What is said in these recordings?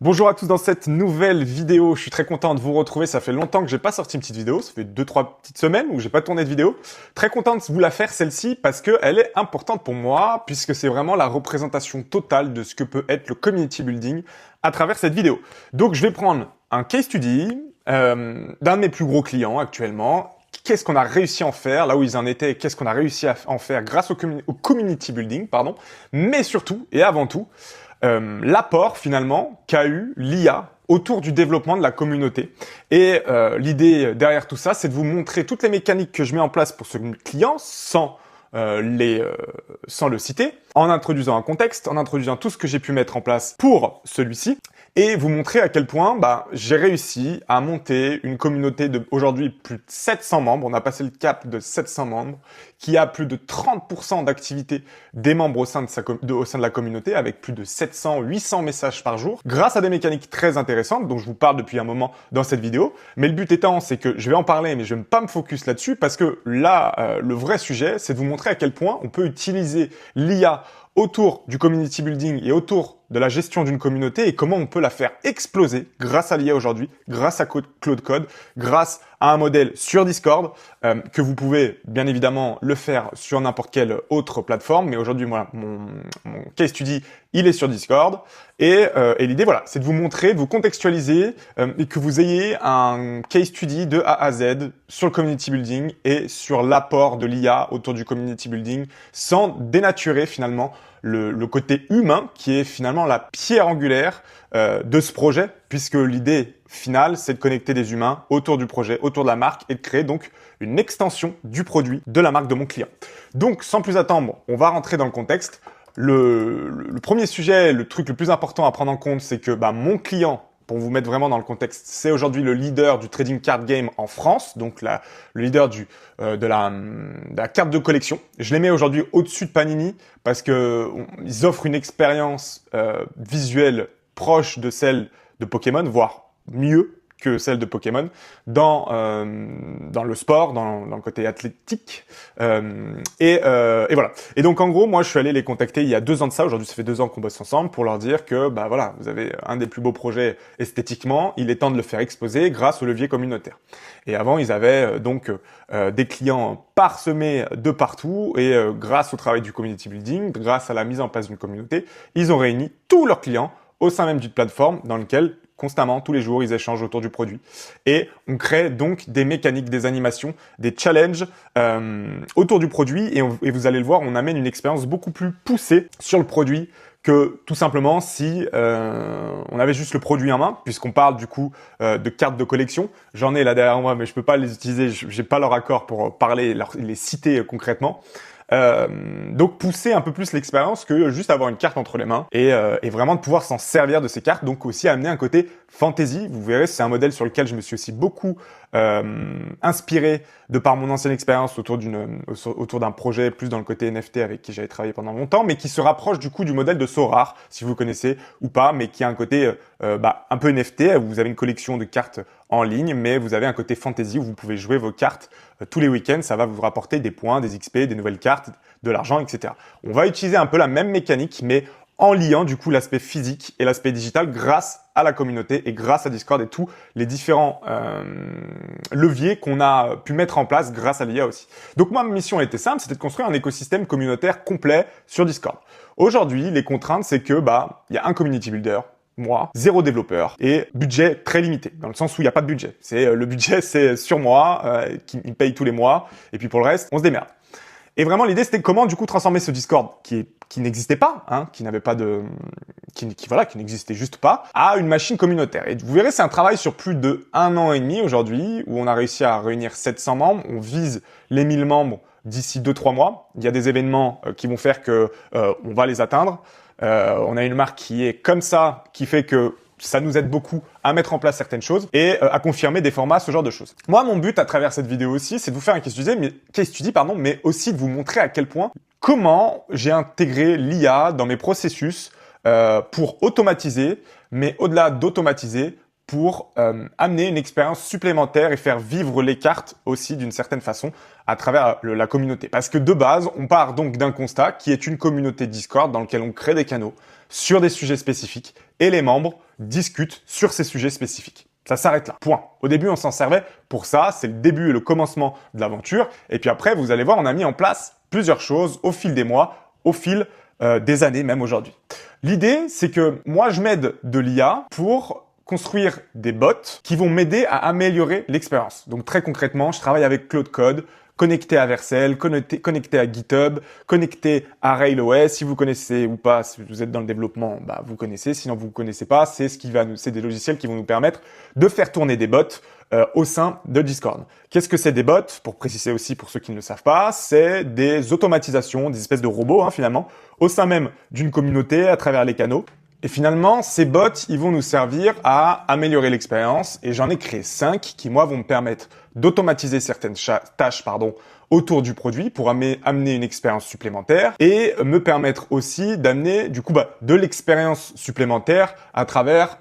Bonjour à tous dans cette nouvelle vidéo, je suis très content de vous retrouver, ça fait longtemps que j'ai pas sorti une petite vidéo, ça fait 2-3 petites semaines où j'ai pas tourné de vidéo. Très content de vous la faire celle-ci parce qu'elle est importante pour moi puisque c'est vraiment la représentation totale de ce que peut être le community building à travers cette vidéo. Donc je vais prendre un case study d'un de mes plus gros clients actuellement. Qu'est-ce qu'on a réussi à en faire, là où ils en étaient, qu'est-ce qu'on a réussi à en faire grâce au community building, pardon, mais surtout et avant tout, l'apport finalement qu'a eu l'IA autour du développement de la communauté. Et l'idée derrière tout ça, c'est de vous montrer toutes les mécaniques que je mets en place pour ce client sans le citer, en introduisant un contexte, en introduisant tout ce que j'ai pu mettre en place pour celui-ci, et vous montrer à quel point j'ai réussi à monter une communauté de aujourd'hui plus de 700 membres. On a passé le cap de 700 membres, qui a plus de 30% d'activité des membres au sein de la communauté, avec plus de 700-800 messages par jour, grâce à des mécaniques très intéressantes, dont je vous parle depuis un moment dans cette vidéo. Mais le but étant, c'est que je vais en parler, mais je ne vais pas me focus là-dessus, parce que là, le vrai sujet, c'est de vous montrer à quel point on peut utiliser l'IA autour du community building et autour de la gestion d'une communauté et comment on peut la faire exploser grâce à l'IA aujourd'hui, grâce à Claude Code, grâce à un modèle sur Discord, que vous pouvez bien évidemment le faire sur n'importe quelle autre plateforme. Mais aujourd'hui, moi, mon case study, il est sur Discord. Et l'idée, voilà, c'est de vous montrer, de vous contextualiser et que vous ayez un case study de A à Z sur le community building et sur l'apport de l'IA autour du community building sans dénaturer finalement le côté humain qui est finalement la pierre angulaire de ce projet, puisque l'idée finale, c'est de connecter des humains autour du projet, autour de la marque et de créer donc une extension du produit de la marque de mon client. Donc, sans plus attendre, on va rentrer dans le contexte. Le premier sujet, le truc le plus important à prendre en compte, c'est que mon client, pour vous mettre vraiment dans le contexte, c'est aujourd'hui le leader du trading card game en France, donc le leader de la carte de collection. Je les mets aujourd'hui au-dessus de Panini parce que ils offrent une expérience visuelle proche de celle de Pokémon, voire mieux que celle de Pokémon dans le sport, dans le côté athlétique et voilà. Et donc en gros, moi je suis allé les contacter il y a 2 ans de ça. Aujourd'hui, ça fait 2 ans qu'on bosse ensemble pour leur dire que voilà, vous avez un des plus beaux projets esthétiquement. Il est temps de le faire exposer grâce au levier communautaire. Et avant, ils avaient donc des clients parsemés de partout et grâce au travail du community building, grâce à la mise en place d'une communauté, ils ont réuni tous leurs clients au sein même d'une plateforme dans laquelle constamment, tous les jours, ils échangent autour du produit. Et on crée donc des mécaniques, des animations, des challenges autour du produit. Et vous allez le voir, on amène une expérience beaucoup plus poussée sur le produit que tout simplement si on avait juste le produit en main, puisqu'on parle du coup de cartes de collection. J'en ai là derrière moi, mais je peux pas les utiliser, j'ai pas leur accord pour parler, les citer concrètement. Donc pousser un peu plus l'expérience que juste avoir une carte entre les mains et vraiment de pouvoir s'en servir de ces cartes, donc aussi amener un côté fantasy. Vous verrez, c'est un modèle sur lequel je me suis aussi beaucoup inspiré de par mon ancienne expérience autour d'un projet plus dans le côté NFT avec qui j'avais travaillé pendant longtemps, mais qui se rapproche du coup du modèle de Sorare, si vous connaissez ou pas, mais qui a un côté un peu NFT. Vous avez une collection de cartes en ligne, mais vous avez un côté fantasy où vous pouvez jouer vos cartes tous les week-ends. Ça va vous rapporter des points, des XP, des nouvelles cartes, de l'argent, etc. On va utiliser un peu la même mécanique, mais en liant du coup l'aspect physique et l'aspect digital grâce à la communauté et grâce à Discord et tous les différents leviers qu'on a pu mettre en place grâce à l'IA aussi. Donc moi, ma mission était simple, c'était de construire un écosystème communautaire complet sur Discord. Aujourd'hui, les contraintes, c'est que il y a un community builder, moi, 0 développeur et budget très limité, dans le sens où il n'y a pas de budget. Le budget, c'est sur moi, qui me paye tous les mois, et puis pour le reste, on se démerde. Et vraiment, l'idée, c'était comment, du coup, transformer ce Discord qui n'existait pas, qui n'avait pas qui n'existait juste pas, à une machine communautaire. Et vous verrez, c'est un travail sur plus de 1 an et demi aujourd'hui, où on a réussi à réunir 700 membres. On vise les 1000 membres d'ici 2-3 mois. Il y a des événements qui vont faire que on va les atteindre. On a une marque qui est comme ça, qui fait que ça nous aide beaucoup à mettre en place certaines choses et à confirmer des formats, ce genre de choses. Moi, mon but à travers cette vidéo aussi, c'est de vous faire un case study, mais aussi de vous montrer à quel point, comment j'ai intégré l'IA dans mes processus pour automatiser, mais au-delà d'automatiser, pour amener une expérience supplémentaire et faire vivre les cartes aussi d'une certaine façon à travers la communauté. Parce que de base, on part donc d'un constat qui est une communauté Discord dans laquelle on crée des canaux, sur des sujets spécifiques et les membres discutent sur ces sujets spécifiques. Ça s'arrête là, point. Au début, on s'en servait pour ça, c'est le début et le commencement de l'aventure. Et puis après, vous allez voir, on a mis en place plusieurs choses au fil des mois, au fil des années, même aujourd'hui. L'idée, c'est que moi, je m'aide de l'IA pour construire des bots qui vont m'aider à améliorer l'expérience. Donc très concrètement, je travaille avec Claude Code, connecté à Vercel, connecté à GitHub, connecté à RailOS. Si vous connaissez ou pas, si vous êtes dans le développement, bah vous connaissez. Sinon vous ne connaissez pas, c'est des logiciels qui vont nous permettre de faire tourner des bots au sein de Discord. Qu'est-ce que c'est des bots? Pour préciser aussi pour ceux qui ne le savent pas, c'est des automatisations, des espèces de robots finalement, au sein même d'une communauté à travers les canaux. Et finalement, ces bots, ils vont nous servir à améliorer l'expérience. Et j'en ai créé 5 qui, moi, vont me permettre d'automatiser certaines tâches autour du produit pour amener une expérience supplémentaire et me permettre aussi d'amener de l'expérience supplémentaire à travers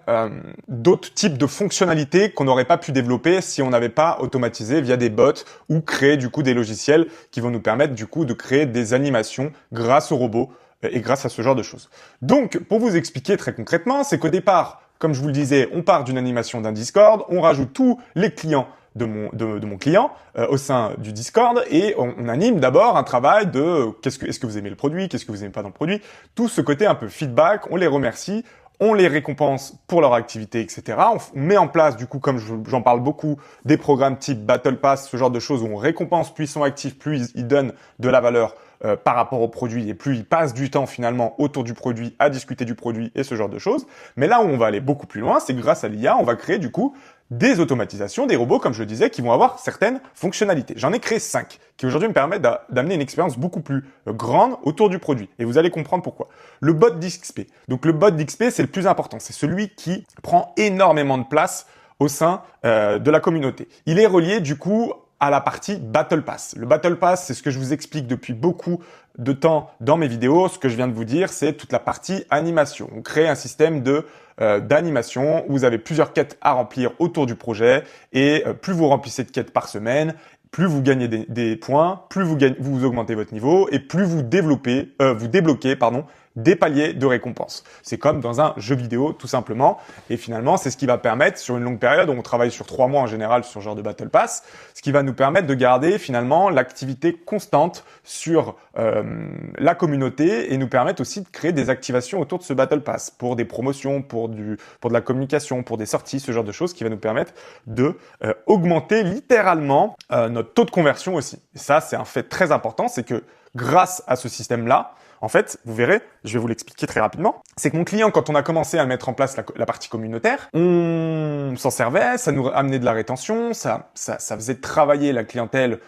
d'autres types de fonctionnalités qu'on n'aurait pas pu développer si on n'avait pas automatisé via des bots ou créé des logiciels qui vont nous permettre de créer des animations grâce aux robots et grâce à ce genre de choses. Donc, pour vous expliquer très concrètement, c'est qu'au départ, comme je vous le disais, on part d'une animation d'un Discord, on rajoute tous les clients de mon client au sein du Discord et on anime d'abord un travail de est-ce que vous aimez le produit, qu'est-ce que vous aimez pas dans le produit, tout ce côté un peu feedback, on les remercie, on les récompense pour leur activité, etc. On met en place, comme j'en parle beaucoup, des programmes type Battle Pass, ce genre de choses où on récompense, plus ils sont actifs, plus ils donnent de la valeur par rapport au produit et plus ils passent du temps finalement autour du produit, à discuter du produit et ce genre de choses. Mais là où on va aller beaucoup plus loin, c'est que grâce à l'IA, on va créer des automatisations, des robots, comme je le disais, qui vont avoir certaines fonctionnalités. J'en ai créé 5 qui aujourd'hui me permettent d'amener une expérience beaucoup plus grande autour du produit. Et vous allez comprendre pourquoi. Le bot d'XP. Donc le bot d'XP, c'est le plus important. C'est celui qui prend énormément de place au sein de la communauté. Il est relié à la partie Battle Pass. Le Battle Pass, c'est ce que je vous explique depuis beaucoup de temps dans mes vidéos. Ce que je viens de vous dire, c'est toute la partie animation. On crée un système d'animation où vous avez plusieurs quêtes à remplir autour du projet et plus vous remplissez de quêtes par semaine, plus vous gagnez des points, plus vous augmentez votre niveau et plus vous débloquez des paliers de récompense. C'est comme dans un jeu vidéo, tout simplement. Et finalement, c'est ce qui va permettre, sur une longue période, on travaille sur 3 mois en général sur ce genre de Battle Pass, ce qui va nous permettre de garder finalement l'activité constante sur la communauté et nous permettre aussi de créer des activations autour de ce Battle Pass pour des promotions, pour de la communication, pour des sorties, ce genre de choses qui va nous permettre de augmenter littéralement notre taux de conversion aussi. Et ça, c'est un fait très important, c'est que grâce à ce système-là, en fait, vous verrez, je vais vous l'expliquer très rapidement, c'est que mon client, quand on a commencé à mettre en place la partie communautaire, on s'en servait, ça nous amenait de la rétention, ça faisait travailler la clientèle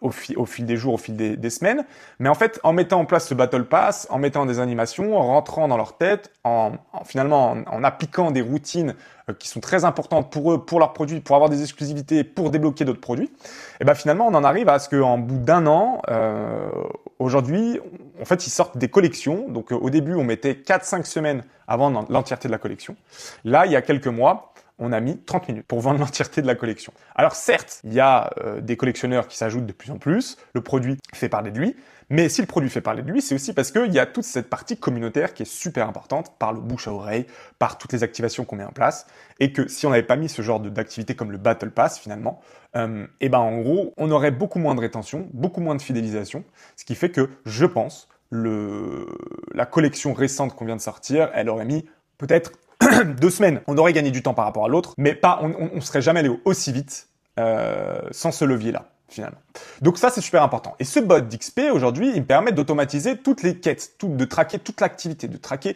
au fil des jours, au fil des semaines. Mais en fait, en mettant en place ce Battle Pass, en mettant des animations, en rentrant dans leur tête, finalement en appliquant des routines qui sont très importantes pour eux, pour leurs produits, pour avoir des exclusivités, pour débloquer d'autres produits, et ben finalement, on en arrive à ce qu'en bout d'un an, aujourd'hui, en fait, ils sortent des collections. Donc, au début, on mettait 4-5 semaines avant l'entièreté de la collection. Là, il y a quelques mois, on a mis 30 minutes pour vendre l'entièreté de la collection. Alors, certes, il y a des collectionneurs qui s'ajoutent de plus en plus. Le produit fait parler de lui. Mais si le produit fait parler de lui, c'est aussi parce qu'il y a toute cette partie communautaire qui est super importante par le bouche à oreille, par toutes les activations qu'on met en place. Et que si on n'avait pas mis ce genre d'activité comme le Battle Pass, finalement, et ben en gros, on aurait beaucoup moins de rétention, beaucoup moins de fidélisation. Ce qui fait que, je pense, la collection récente qu'on vient de sortir, elle aurait mis peut-être 2 semaines. On aurait gagné du temps par rapport à l'autre, mais on serait jamais allé aussi vite sans ce levier-là, finalement. Donc ça, c'est super important. Et ce bot d'XP, aujourd'hui, il me permet d'automatiser toutes les quêtes, de traquer toute l'activité, de traquer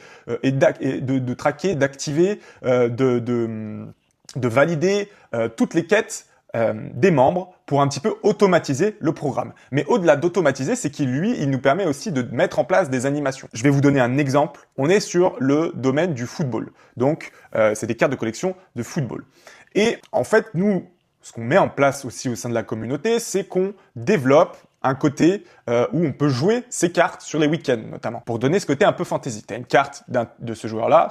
d'activer, de valider toutes les quêtes des membres pour un petit peu automatiser le programme. Mais au-delà d'automatiser, c'est il nous permet aussi de mettre en place des animations. Je vais vous donner un exemple. On est sur le domaine du football. Donc, c'est des cartes de collection de football. Et en fait, nous, ce qu'on met en place aussi au sein de la communauté, c'est qu'on développe un côté où on peut jouer ces cartes sur les week-ends notamment, pour donner ce côté un peu fantasy. Tu as une carte de ce joueur-là,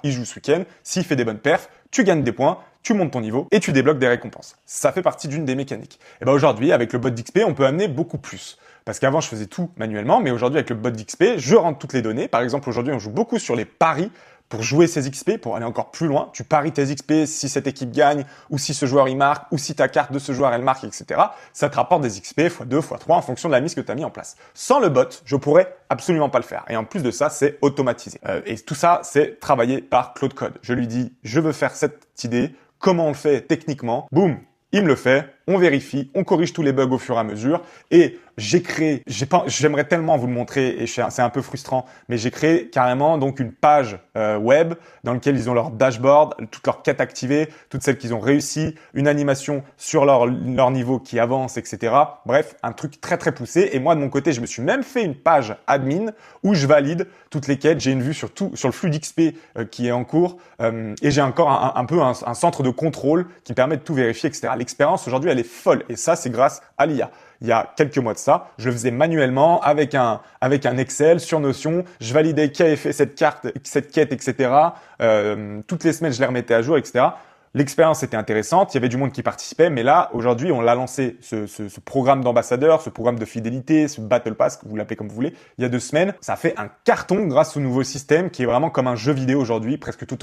il joue ce week-end, s'il fait des bonnes perfs, tu gagnes des points, tu montes ton niveau et tu débloques des récompenses. Ça fait partie d'une des mécaniques. Et ben aujourd'hui, avec le bot d'XP, on peut amener beaucoup plus. Parce qu'avant, je faisais tout manuellement, mais aujourd'hui, avec le bot d'XP, je rentre toutes les données. Par exemple, aujourd'hui, on joue beaucoup sur les paris pour jouer ces XP, pour aller encore plus loin. Tu paries tes XP si cette équipe gagne, ou si ce joueur il marque, ou si ta carte de ce joueur elle marque, etc. Ça te rapporte des XP x2, x3 en fonction de la mise que tu as mis en place. Sans le bot, je pourrais absolument pas le faire. Et en plus de ça, c'est automatisé. Et tout ça, c'est travaillé par Claude Code. Je lui dis, je veux faire cette idée, comment on le fait techniquement, boum, il me le fait, on vérifie, on corrige tous les bugs au fur et à mesure. Et j'aimerais tellement vous le montrer, et c'est un peu frustrant, mais j'ai créé carrément donc une page web dans laquelle ils ont leur dashboard, toutes leurs quêtes activées, toutes celles qu'ils ont réussi, une animation sur leur niveau qui avance, etc. Bref, un truc très très poussé. Et moi de mon côté, je me suis même fait une page admin où je valide toutes les quêtes. J'ai une vue sur le flux d'XP qui est en cours, et j'ai encore un peu un centre de contrôle qui me permet de tout vérifier, etc. L'expérience aujourd'hui, elle est folle, et ça c'est grâce à l'IA. Il y a quelques mois de ça, je le faisais manuellement avec un Excel sur Notion. Je validais qui avait fait cette quête, etc. Toutes les semaines, je les remettais à jour, etc. L'expérience était intéressante, il y avait du monde qui participait, mais là, aujourd'hui, on l'a lancé, ce programme d'ambassadeur, ce programme de fidélité, ce Battle Pass, vous l'appelez comme vous voulez, il y a 2 semaines. Ça a fait un carton grâce au nouveau système qui est vraiment comme un jeu vidéo aujourd'hui, presque tout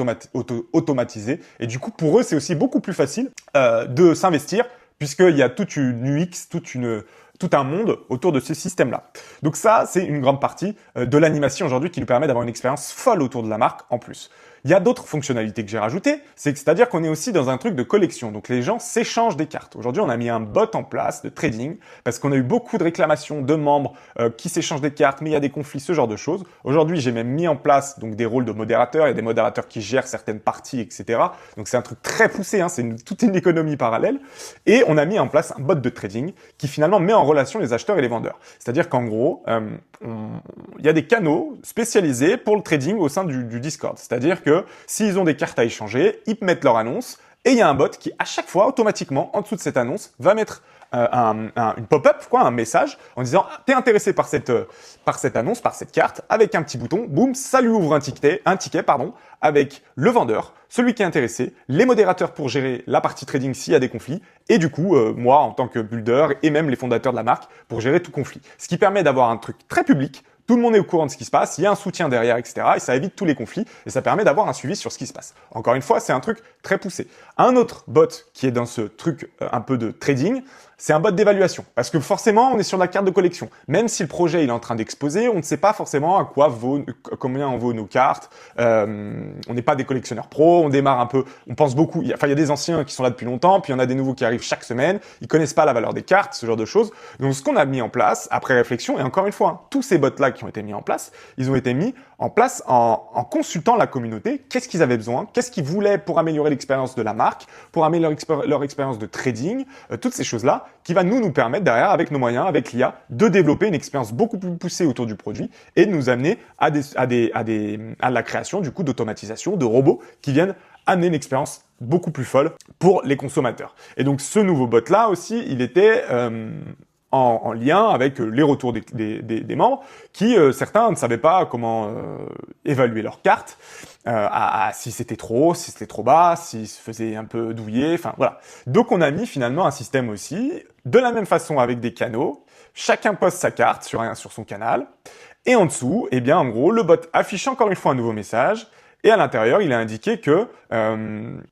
automatisé. Et du coup, pour eux, c'est aussi beaucoup plus facile de s'investir, puisqu'il y a toute une UX, tout un monde autour de ce système-là. Donc ça, c'est une grande partie de l'animation aujourd'hui qui nous permet d'avoir une expérience folle autour de la marque en plus. Il y a d'autres fonctionnalités que j'ai rajoutées, c'est-à-dire qu'on est aussi dans un truc de collection. Donc les gens s'échangent des cartes. Aujourd'hui, on a mis un bot en place de trading parce qu'on a eu beaucoup de réclamations de membres qui s'échangent des cartes, mais il y a des conflits, ce genre de choses. Aujourd'hui, j'ai même mis en place donc des rôles de modérateurs. Il y a des modérateurs qui gèrent certaines parties, etc. Donc c'est un truc très poussé, hein, c'est toute une économie parallèle. Et on a mis en place un bot de trading qui finalement met en relation les acheteurs et les vendeurs. C'est-à-dire qu'en gros, il y a des canaux spécialisés pour le trading au sein du Discord. C'est-à-dire que s'ils ont des cartes à échanger, ils mettent leur annonce et il y a un bot qui, à chaque fois, automatiquement, en dessous de cette annonce, va mettre une pop-up, un message, en disant « T'es intéressé par cette annonce, par cette carte ?» Avec un petit bouton, boum, ça lui ouvre un ticket, avec le vendeur, celui qui est intéressé, les modérateurs pour gérer la partie trading s'il y a des conflits, et du coup, moi, en tant que builder, et même les fondateurs de la marque, pour gérer tout conflit. Ce qui permet d'avoir un truc très public. Tout le monde est au courant de ce qui se passe, il y a un soutien derrière, etc. Et ça évite tous les conflits et ça permet d'avoir un suivi sur ce qui se passe. Encore une fois, c'est un truc très poussé. Un autre bot qui est dans ce truc un peu de trading, c'est un bot d'évaluation. Parce que forcément, on est sur la carte de collection. Même si le projet il est en train d'exposer, on ne sait pas forcément combien en vaut nos cartes. On n'est pas des collectionneurs pros, on démarre un peu, on pense beaucoup. Il y a des anciens qui sont là depuis longtemps, puis il y en a des nouveaux qui arrivent chaque semaine. Ils connaissent pas la valeur des cartes, ce genre de choses. Donc ce qu'on a mis en place, après réflexion, et encore une fois, hein, tous ces bots-là qui ont été mis en place, ils ont été mis en place en consultant la communauté. Qu'est-ce qu'ils avaient besoin? Qu'est-ce qu'ils voulaient pour améliorer l'expérience de la marque, pour améliorer leur expérience de trading, toutes ces choses-là qui va nous permettre derrière, avec nos moyens, avec l'IA, de développer une expérience beaucoup plus poussée autour du produit et de nous amener à la création du coup d'automatisation, de robots qui viennent amener une expérience beaucoup plus folle pour les consommateurs. Et donc ce nouveau bot-là aussi, il était en lien avec les retours des membres qui, certains ne savaient pas comment évaluer leurs cartes, si c'était trop haut, si c'était trop bas, s'ils se faisaient un peu douiller, enfin voilà. Donc on a mis finalement un système aussi, de la même façon avec des canaux, chacun poste sa carte sur son canal, et en dessous, eh bien en gros, le bot affiche encore une fois un nouveau message, et à l'intérieur, il a indiqué que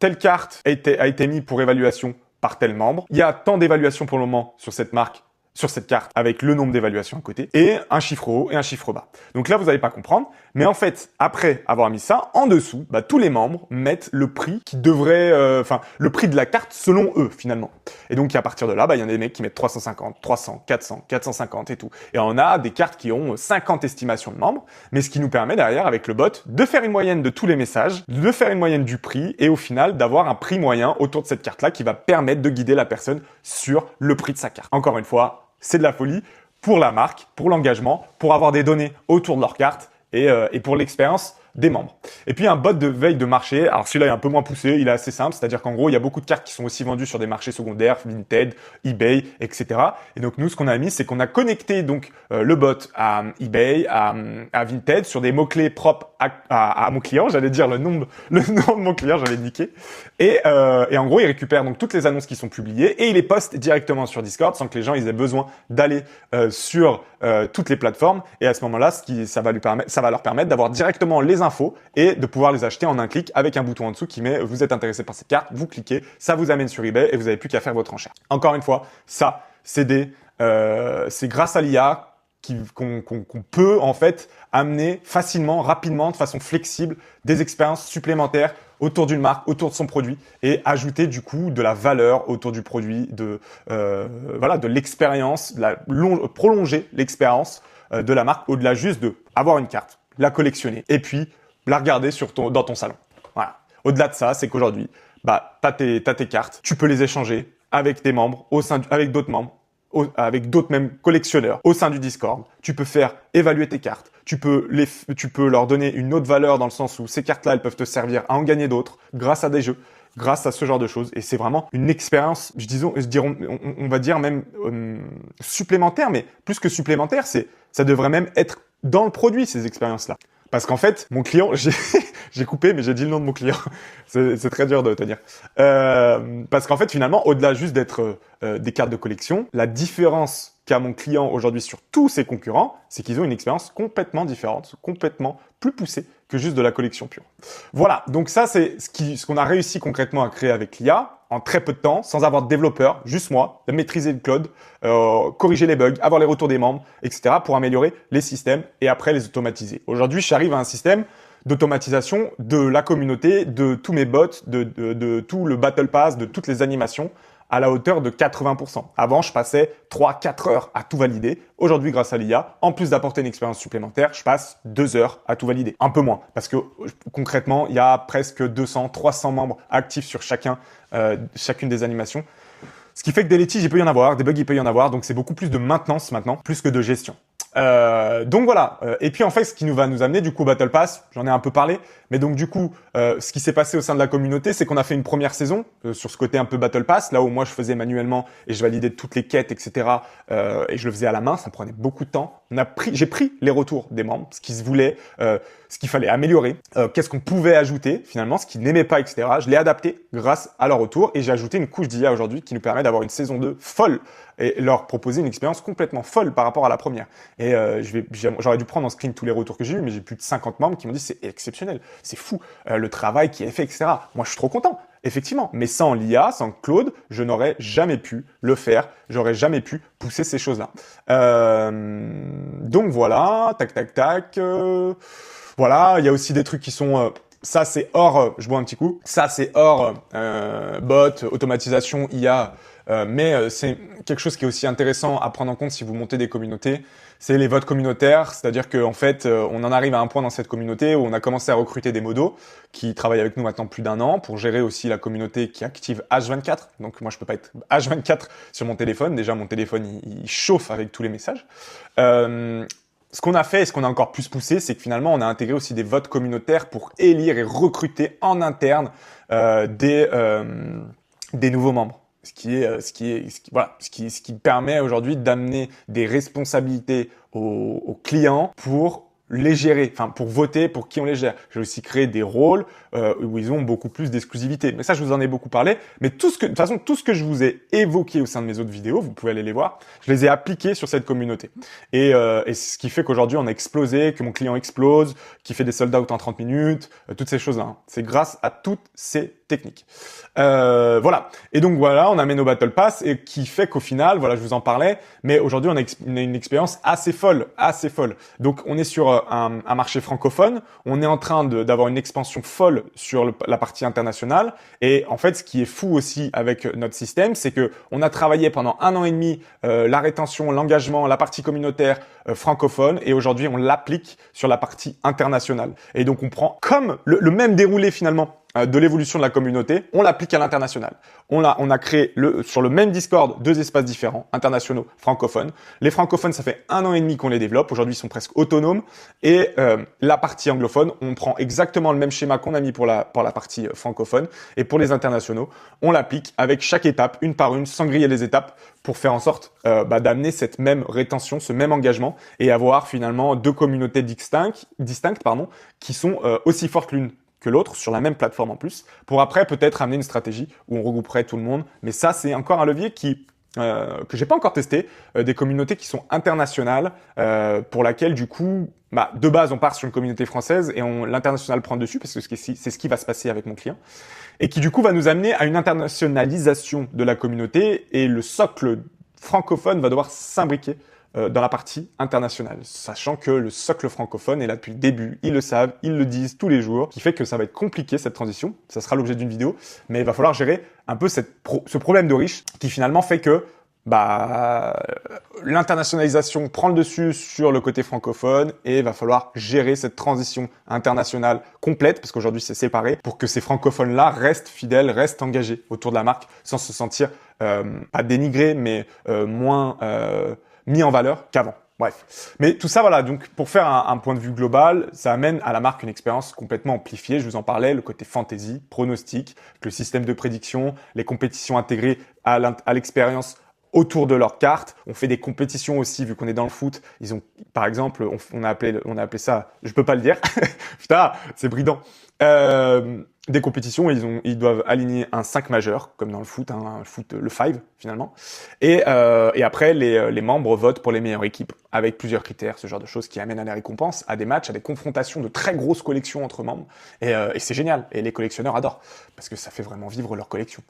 telle carte a été mise pour évaluation par tel membre, il y a tant d'évaluations pour le moment sur cette marque, sur cette carte, avec le nombre d'évaluations à côté, et un chiffre haut et un chiffre bas. Donc là, vous n'allez pas comprendre, mais en fait, après avoir mis ça, en dessous, tous les membres mettent le prix qui devrait, le prix de la carte selon eux, finalement. Et donc, à partir de là, il y en a des mecs qui mettent 350, 300, 400, 450 et tout. Et on a des cartes qui ont 50 estimations de membres, mais ce qui nous permet derrière, avec le bot, de faire une moyenne de tous les messages, de faire une moyenne du prix, et au final, d'avoir un prix moyen autour de cette carte-là qui va permettre de guider la personne sur le prix de sa carte. Encore une fois, c'est de la folie pour la marque, pour l'engagement, pour avoir des données autour de leur carte et pour l'expérience des membres. Et puis un bot de veille de marché. Alors celui-là est un peu moins poussé, il est assez simple, c'est-à-dire qu'en gros, il y a beaucoup de cartes qui sont aussi vendues sur des marchés secondaires, Vinted, eBay, etc. Et donc nous, ce qu'on a mis, c'est qu'on a connecté donc le bot à eBay, à Vinted sur des mots-clés propres à mon client. J'allais dire le nom de mon client, j'allais le niquer. Et en gros, il récupère donc toutes les annonces qui sont publiées et il les poste directement sur Discord sans que les gens ils aient besoin d'aller sur toutes les plateformes. Et à ce moment-là, ça va leur permettre d'avoir directement les infos et de pouvoir les acheter en un clic avec un bouton en dessous qui met vous êtes intéressé par cette carte, vous cliquez, ça vous amène sur eBay et vous n'avez plus qu'à faire votre enchère. Encore une fois, ça, c'est grâce à l'IA qu'on peut en fait amener facilement, rapidement, de façon flexible, des expériences supplémentaires autour d'une marque, autour de son produit et ajouter du coup de la valeur autour du produit, de l'expérience, prolonger l'expérience de la marque au-delà juste de avoir une carte, la collectionner et puis la regarder dans ton salon. Voilà. Au-delà de ça, c'est qu'aujourd'hui, t'as tes cartes, tu peux les échanger avec tes membres, avec d'autres membres, avec d'autres même collectionneurs au sein du Discord. Tu peux faire évaluer tes cartes. Tu peux leur donner une autre valeur dans le sens où ces cartes-là, elles peuvent te servir à en gagner d'autres grâce à des jeux, grâce à ce genre de choses. Et c'est vraiment une expérience, on va dire même supplémentaire, mais plus que supplémentaire, ça devrait même être dans le produit, ces expériences-là. Parce qu'en fait, mon client, j'ai coupé, mais j'ai dit le nom de mon client. C'est très dur de tenir. Parce qu'en fait, finalement, au-delà juste d'être des cartes de collection, la différence qu'a mon client aujourd'hui sur tous ses concurrents, c'est qu'ils ont une expérience complètement différente, complètement plus poussée que juste de la collection pure. Voilà, donc ça, c'est ce qu'on a réussi concrètement à créer avec l'IA en très peu de temps, sans avoir de développeur, juste moi, de maîtriser le code, corriger les bugs, avoir les retours des membres, etc. pour améliorer les systèmes et après les automatiser. Aujourd'hui, j'arrive à un système d'automatisation de la communauté, de tous mes bots, de tout le Battle Pass, de toutes les animations à la hauteur de 80%. Avant, je passais 3-4 heures à tout valider. Aujourd'hui, grâce à l'IA, en plus d'apporter une expérience supplémentaire, je passe 2 heures à tout valider. Un peu moins, parce que concrètement, il y a presque 200-300 membres actifs sur chacune des animations. Ce qui fait que des litiges, il peut y en avoir, des bugs, il peut y en avoir. Donc, c'est beaucoup plus de maintenance maintenant, plus que de gestion. Donc voilà. Et puis en fait, ce qui va nous amener du coup au Battle Pass, j'en ai un peu parlé, mais donc du coup, ce qui s'est passé au sein de la communauté, c'est qu'on a fait une première saison sur ce côté un peu Battle Pass, là où moi je faisais manuellement et je validais toutes les quêtes, etc. Et je le faisais à la main, ça me prenait beaucoup de temps. J'ai pris les retours des membres, ce qu'ils voulaient, ce qu'il fallait améliorer, qu'est-ce qu'on pouvait ajouter finalement, ce qu'ils n'aimaient pas, etc. Je l'ai adapté grâce à leur retour et j'ai ajouté une couche d'IA aujourd'hui qui nous permet d'avoir une saison 2 folle et leur proposer une expérience complètement folle par rapport à la première. Et j'aurais dû prendre en screen tous les retours que j'ai eu, mais j'ai plus de 50 membres qui m'ont dit c'est exceptionnel, c'est fou, le travail qui est fait, etc. Moi, je suis trop content, effectivement. Mais sans l'IA, sans Claude, je n'aurais jamais pu le faire, j'aurais jamais pu pousser ces choses-là. Donc voilà, tac. Voilà, il y a aussi des trucs qui sont... ça, c'est hors... je bois un petit coup. Ça, c'est hors bot, automatisation, IA... mais c'est quelque chose qui est aussi intéressant à prendre en compte si vous montez des communautés, c'est les votes communautaires, c'est-à-dire qu'en fait, on en arrive à un point dans cette communauté où on a commencé à recruter des modos qui travaillent avec nous maintenant plus d'1 an pour gérer aussi la communauté qui active H24. Donc moi, je peux pas être H24 sur mon téléphone. Déjà, mon téléphone, il chauffe avec tous les messages. Ce qu'on a fait et ce qu'on a encore plus poussé, c'est que finalement, on a intégré aussi des votes communautaires pour élire et recruter en interne des nouveaux membres. Ce qui permet aujourd'hui d'amener des responsabilités aux clients pour les gérer, enfin pour voter pour qui on les gère. J'ai aussi créé des rôles où ils ont beaucoup plus d'exclusivité. Mais ça, je vous en ai beaucoup parlé. Mais de toute façon, tout ce que je vous ai évoqué au sein de mes autres vidéos, vous pouvez aller les voir, je les ai appliqués sur cette communauté. Et ce qui fait qu'aujourd'hui, on a explosé, que mon client explose, qui fait des sold out en 30 minutes, toutes ces choses-là. Hein. C'est grâce à toutes ces techniques. Voilà. Et donc voilà, on a mis nos Battle Pass et qui fait qu'au final, voilà, je vous en parlais, mais aujourd'hui, on a une expérience assez folle. Donc, on est sur un marché francophone. On est en train d'avoir une expansion folle sur la partie internationale. Et en fait, ce qui est fou aussi avec notre système, c'est que on a travaillé pendant 1 an et demi la rétention, l'engagement, la partie communautaire francophone, et aujourd'hui, on l'applique sur la partie internationale. Et donc, on prend comme le même déroulé finalement de l'évolution de la communauté, on l'applique à l'international. On a créé sur le même Discord 2 espaces différents, internationaux, francophones. Les francophones, ça fait 1 an et demi qu'on les développe. Aujourd'hui, ils sont presque autonomes. Et la partie anglophone, on prend exactement le même schéma qu'on a mis pour la partie francophone. Et pour les internationaux, on l'applique avec chaque étape, une par une, sans griller les étapes, pour faire en sorte d'amener cette même rétention, ce même engagement, et avoir finalement 2 communautés distinctes, qui sont aussi fortes l'une que l'autre sur la même plateforme en plus, pour après peut-être amener une stratégie où on regrouperait tout le monde. Mais ça, c'est encore un levier que j'ai pas encore testé, des communautés qui sont internationales, pour laquelle du coup, de base, on part sur une communauté française et l'international prend dessus parce que c'est ce qui va se passer avec mon client, et qui du coup va nous amener à une internationalisation de la communauté, et le socle francophone va devoir s'imbriquer dans la partie internationale, sachant que le socle francophone est là depuis le début, ils le savent, ils le disent tous les jours, qui fait que ça va être compliqué cette transition, ça sera l'objet d'une vidéo, mais il va falloir gérer un peu ce problème de riche qui finalement fait que l'internationalisation prend le dessus sur le côté francophone, et il va falloir gérer cette transition internationale complète, parce qu'aujourd'hui c'est séparé, pour que ces francophones-là restent fidèles, restent engagés autour de la marque, sans se sentir pas dénigrés, mais moins mis en valeur qu'avant. Bref. Mais tout ça, voilà, donc pour faire un point de vue global, ça amène à la marque une expérience complètement amplifiée. Je vous en parlais, le côté fantasy, pronostic, le système de prédiction, les compétitions intégrées à l'expérience autour de leur carte. On fait des compétitions aussi, vu qu'on est dans le foot. Ils ont, par exemple, on a appelé ça, je peux pas le dire. Putain, c'est bridant. Des compétitions, ils doivent aligner un 5 majeur, comme dans le foot, le 5 finalement. Et après, les membres votent pour les meilleures équipes, avec plusieurs critères, ce genre de choses qui amènent à des récompenses, à des matchs, à des confrontations de très grosses collections entre membres. Et c'est génial. Et les collectionneurs adorent, parce que ça fait vraiment vivre leur collection.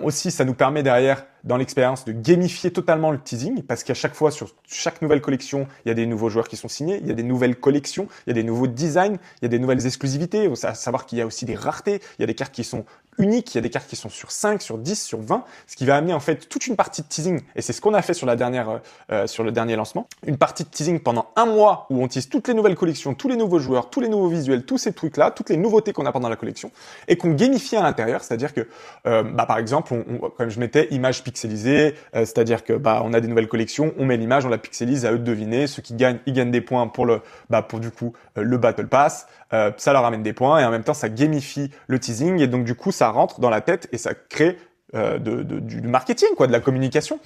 Aussi, ça nous permet derrière, dans l'expérience, de gamifier totalement le teasing, parce qu'à chaque fois, sur chaque nouvelle collection, il y a des nouveaux joueurs qui sont signés, il y a des nouvelles collections, il y a des nouveaux designs, il y a des nouvelles exclusivités, à savoir qu'il y a aussi des raretés, il y a des cartes qui sont uniques, il y a des cartes qui sont sur 5, sur 10, sur 20, ce qui va amener en fait toute une partie de teasing, et c'est ce qu'on a fait sur le dernier lancement, une partie de teasing pendant 1 mois où on tease toutes les nouvelles collections, tous les nouveaux joueurs, tous les nouveaux visuels, tous ces trucs-là, toutes les nouveautés qu'on apporte dans la collection, et qu'on gamifie à l'intérieur, c'est-à-dire que, par exemple, comme je mettais image pixelisée, c'est-à-dire que on a des nouvelles collections, on met l'image, on la pixelise, à eux de deviner, ceux qui gagnent, ils gagnent des points pour le Battle Pass, ça leur amène des points, et en même temps ça gamifie le teasing, et donc du coup ça rentre dans la tête et ça crée du marketing, quoi, de la communication.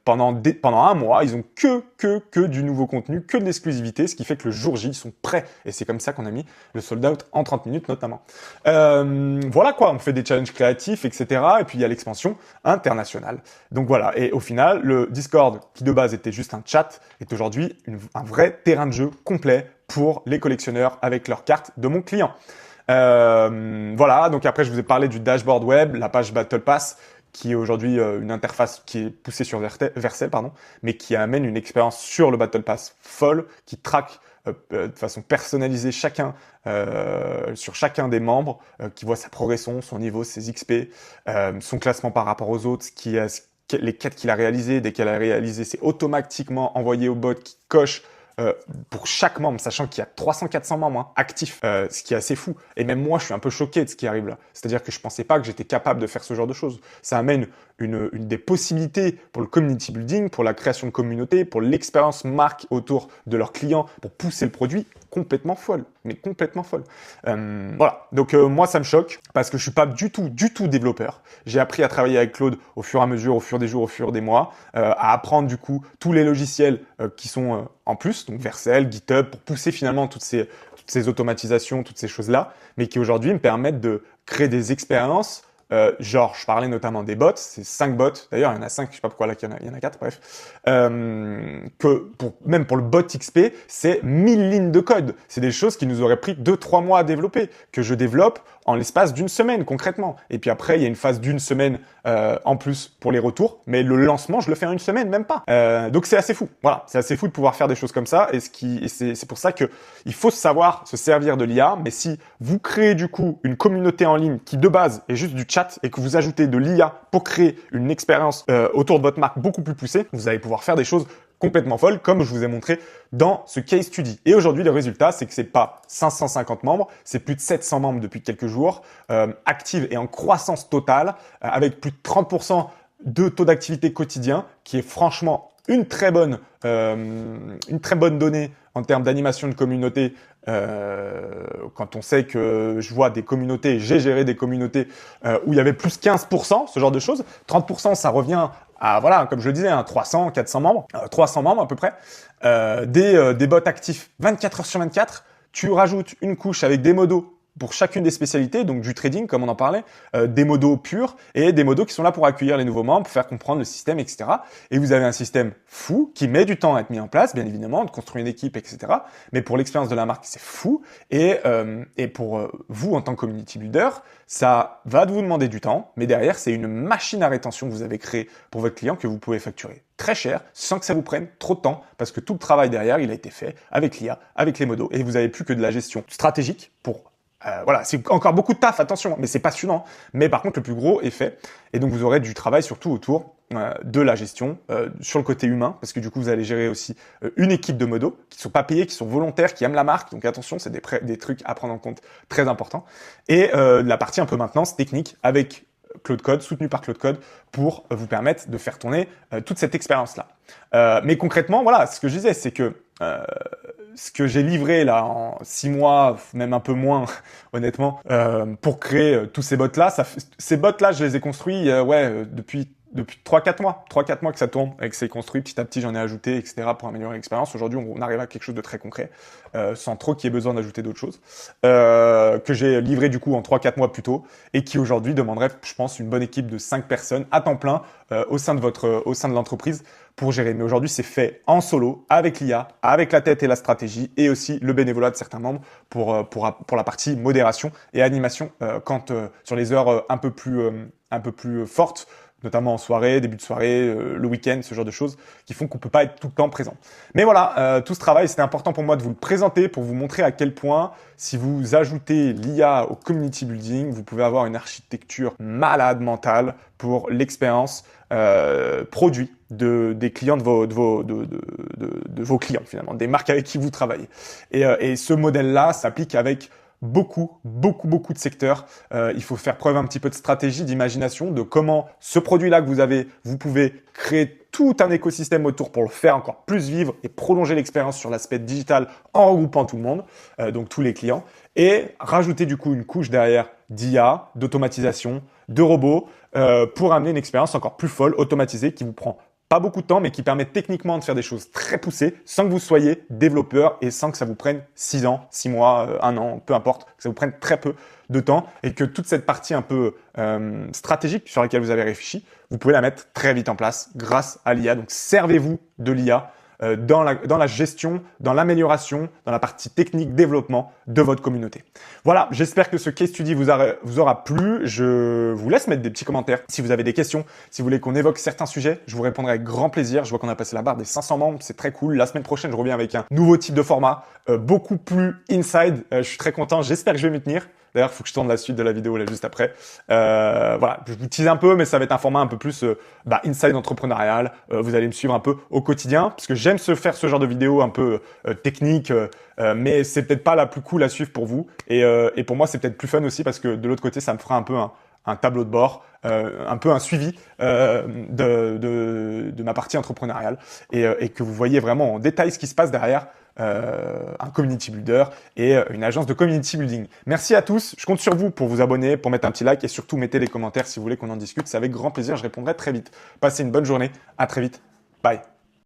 Pendant 1 mois, ils ont que du nouveau contenu, que de l'exclusivité, ce qui fait que le jour J, ils sont prêts. Et c'est comme ça qu'on a mis le sold out en 30 minutes notamment. Voilà quoi, on fait des challenges créatifs, etc. Et puis il y a l'expansion internationale. Donc voilà, et au final, le Discord, qui de base était juste un chat, est aujourd'hui un vrai terrain de jeu complet pour les collectionneurs avec leurs cartes de mon client. Voilà, donc après je vous ai parlé du dashboard web, la page Battle Pass, qui est aujourd'hui une interface qui est poussée sur Vercel, mais qui amène une expérience sur le Battle Pass folle, qui traque de façon personnalisée sur chacun des membres, qui voit sa progression, son niveau, ses XP, son classement par rapport aux autres, les quêtes qu'il a réalisées. Dès qu'elle a réalisé, c'est automatiquement envoyé au bot qui coche pour chaque membre, sachant qu'il y a 300-400 membres actifs, ce qui est assez fou. Et même moi, je suis un peu choqué de ce qui arrive là. C'est-à-dire que je pensais pas que j'étais capable de faire ce genre de choses. Ça amène une des possibilités pour le community building, pour la création de communauté, pour l'expérience marque autour de leurs clients, pour pousser le produit, complètement folle. Mais complètement folle. Voilà. Donc moi, ça me choque parce que je suis pas du tout développeur. J'ai appris à travailler avec Claude au fur et à mesure, au fur des jours, au fur des mois, à apprendre du coup tous les logiciels qui sont en plus, donc Vercel, GitHub, pour pousser finalement toutes ces automatisations, toutes ces choses-là, mais qui aujourd'hui me permettent de créer des expériences. Genre, je parlais notamment des bots, c'est 5 bots, d'ailleurs il y en a 5, je sais pas pourquoi là il y en a 4, bref, même pour le bot XP, c'est 1000 lignes de code. C'est des choses qui nous auraient pris 2-3 mois à développer, que je développe en l'espace d'1 semaine concrètement. Et puis après, il y a une phase d'1 semaine en plus pour les retours, mais le lancement, je le fais en 1 semaine, même pas. Donc c'est assez fou, voilà, c'est assez fou de pouvoir faire des choses comme ça, et c'est pour ça que il faut savoir se servir de l'IA, mais si vous créez du coup une communauté en ligne qui de base est juste du chat, et que vous ajoutez de l'IA pour créer une expérience autour de votre marque beaucoup plus poussée, vous allez pouvoir faire des choses complètement folle, comme je vous ai montré dans ce case study. Et aujourd'hui, le résultat, c'est que c'est pas 550 membres, c'est plus de 700 membres depuis quelques jours, active et en croissance totale, avec plus de 30% de taux d'activité quotidien, qui est franchement une très bonne donnée en termes d'animation de communauté. Quand on sait que je vois des communautés, j'ai géré des communautés où il y avait plus 15%, ce genre de choses. 30%, ça revient à, voilà, comme je le disais, 300, 400 membres, 300 membres à peu près. Des bots actifs 24 heures sur 24. Tu rajoutes une couche avec des modos pour chacune des spécialités, donc du trading, comme on en parlait, des modos purs et des modos qui sont là pour accueillir les nouveaux membres, pour faire comprendre le système, etc. Et vous avez un système fou qui met du temps à être mis en place, bien évidemment, de construire une équipe, etc. Mais pour l'expérience de la marque, c'est fou. Et pour vous, en tant que community builder, ça va vous demander du temps, mais derrière, c'est une machine à rétention que vous avez créée pour votre client que vous pouvez facturer très cher, sans que ça vous prenne trop de temps, parce que tout le travail derrière, il a été fait avec l'IA, avec les modos, et vous avez plus que de la gestion stratégique pour voilà, c'est encore beaucoup de taf, attention, mais c'est passionnant. Mais par contre, le plus gros est fait. Et donc, vous aurez du travail surtout autour de la gestion, sur le côté humain, parce que du coup, vous allez gérer aussi une équipe de modos qui ne sont pas payés, qui sont volontaires, qui aiment la marque. Donc, attention, c'est des trucs à prendre en compte très importants. Et la partie un peu maintenance technique avec Claude Code, soutenu par Claude Code, pour vous permettre de faire tourner toute cette expérience-là. Mais concrètement, voilà, ce que je disais, c'est que ce que j'ai livré là en 6 mois, même un peu moins, honnêtement, pour créer tous ces bots-là, ces bots-là, je les ai construits depuis 3-4 mois. 3-4 mois que ça tourne et que c'est construit. Petit à petit, j'en ai ajouté, etc. pour améliorer l'expérience. Aujourd'hui, on arrive à quelque chose de très concret, sans trop qu'il y ait besoin d'ajouter d'autres choses, que j'ai livré du coup en 3-4 mois plus tôt et qui aujourd'hui demanderait, je pense, une bonne équipe de 5 personnes à temps plein au sein de l'entreprise pour gérer. Mais aujourd'hui, c'est fait en solo, avec l'IA, avec la tête et la stratégie, et aussi le bénévolat de certains membres pour la partie modération et animation sur les heures un peu plus fortes, notamment en soirée, début de soirée, le week-end, ce genre de choses qui font qu'on peut pas être tout le temps présent. Mais voilà, tout ce travail, c'était important pour moi de vous le présenter pour vous montrer à quel point, si vous ajoutez l'IA au community building, vous pouvez avoir une architecture malade mentale pour l'expérience produit des clients de vos clients finalement, des marques avec qui vous travaillez. Et ce modèle-là s'applique avec beaucoup de secteurs. Il faut faire preuve un petit peu de stratégie, d'imagination, de comment ce produit-là que vous avez, vous pouvez créer tout un écosystème autour pour le faire encore plus vivre et prolonger l'expérience sur l'aspect digital en regroupant tout le monde, donc tous les clients, et rajouter du coup une couche derrière d'IA, d'automatisation, de robots, pour amener une expérience encore plus folle, automatisée, qui vous prend pas beaucoup de temps, mais qui permet techniquement de faire des choses très poussées sans que vous soyez développeur et sans que ça vous prenne 6 ans, 6 mois, 1 an, peu importe, que ça vous prenne très peu de temps et que toute cette partie un peu stratégique sur laquelle vous avez réfléchi, vous pouvez la mettre très vite en place grâce à l'IA. Donc, servez-vous de l'IA dans la gestion, dans l'amélioration, dans la partie technique, développement de votre communauté. Voilà, j'espère que ce case study vous aura plu. Je vous laisse mettre des petits commentaires si vous avez des questions, si vous voulez qu'on évoque certains sujets, je vous répondrai avec grand plaisir. Je vois qu'on a passé la barre des 500 membres, c'est très cool. La semaine prochaine, je reviens avec un nouveau type de format, beaucoup plus inside. Je suis très content, j'espère que je vais m'y tenir. D'ailleurs, il faut que je tourne la suite de la vidéo là juste après. Voilà, je vous tease un peu, mais ça va être un format un peu plus inside entrepreneurial. Vous allez me suivre un peu au quotidien, parce que j'aime faire ce genre de vidéo un peu technique, mais c'est peut-être pas la plus cool à suivre pour vous. Et pour moi, c'est peut-être plus fun aussi, parce que de l'autre côté, ça me fera un peu un tableau de bord, un peu un suivi de ma partie entrepreneuriale, et que vous voyez vraiment en détail ce qui se passe derrière. Un community builder et une agence de community building. Merci à tous, je compte sur vous pour vous abonner, pour mettre un petit like et surtout mettez les commentaires si vous voulez qu'on en discute, c'est avec grand plaisir, je répondrai très vite. Passez une bonne journée, à très vite, bye.